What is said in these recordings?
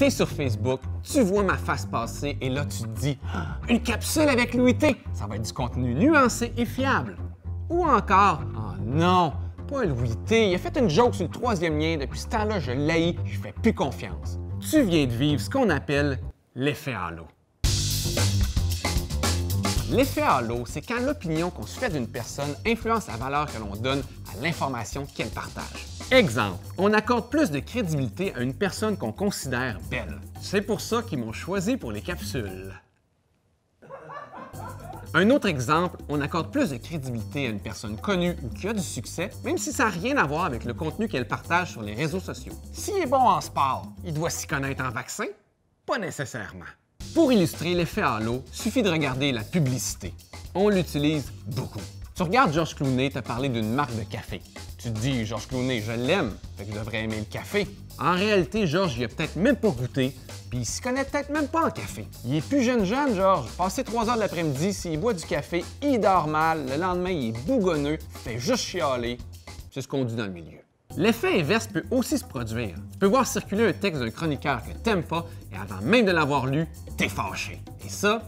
T'es sur Facebook, tu vois ma face passer et là tu te dis ah, « Une capsule avec Louis T, ça va être du contenu nuancé et fiable. » Ou encore « Oh non, pas Louis T, il a fait une joke sur le troisième lien, depuis ce temps-là je l'haïs, je fais plus confiance. » Tu viens de vivre ce qu'on appelle l'effet halo. L'effet halo, c'est quand l'opinion qu'on se fait d'une personne influence la valeur que l'on donne à l'information qu'elle partage. Exemple, on accorde plus de crédibilité à une personne qu'on considère belle. C'est pour ça qu'ils m'ont choisi pour les capsules. Un autre exemple, on accorde plus de crédibilité à une personne connue ou qui a du succès, même si ça n'a rien à voir avec le contenu qu'elle partage sur les réseaux sociaux. S'il est bon en sport, il doit s'y connaître en vaccin? Pas nécessairement. Pour illustrer l'effet halo, suffit de regarder la publicité. On l'utilise beaucoup. Tu regardes Georges Clooney te parler d'une marque de café. Tu te dis, Georges Clooney, je l'aime, fait que je devrais aimer le café. En réalité, Georges, il a peut-être même pas goûté, puis il s'y connaît peut-être même pas en café. Il est plus jeune, Georges. Passé 3 heures de l'après-midi, s'il boit du café, il dort mal, le lendemain, il est bougonneux, il fait juste chialer. C'est ce qu'on dit dans le milieu. L'effet inverse peut aussi se produire. Tu peux voir circuler un texte d'un chroniqueur que t'aimes pas et avant même de l'avoir lu, t'es fâché. Et ça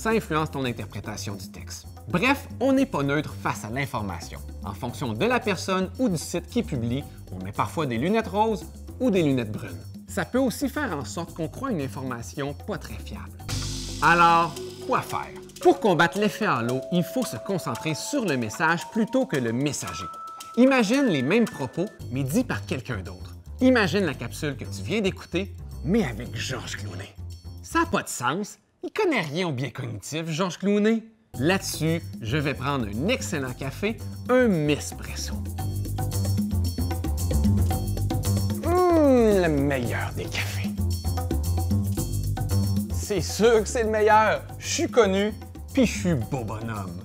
influence ton interprétation du texte. Bref, on n'est pas neutre face à l'information. En fonction de la personne ou du site qui publie, on met parfois des lunettes roses ou des lunettes brunes. Ça peut aussi faire en sorte qu'on croit une information pas très fiable. Alors, quoi faire? Pour combattre l'effet halo, il faut se concentrer sur le message plutôt que le messager. Imagine les mêmes propos, mais dits par quelqu'un d'autre. Imagine la capsule que tu viens d'écouter, mais avec Georges Clooney. Ça n'a pas de sens. Il connaît rien au biais cognitif, Georges Clooney. Là-dessus, je vais prendre un excellent café, un Mespresso. Le meilleur des cafés. C'est sûr que c'est le meilleur. Je suis connu, puis je suis beau bonhomme.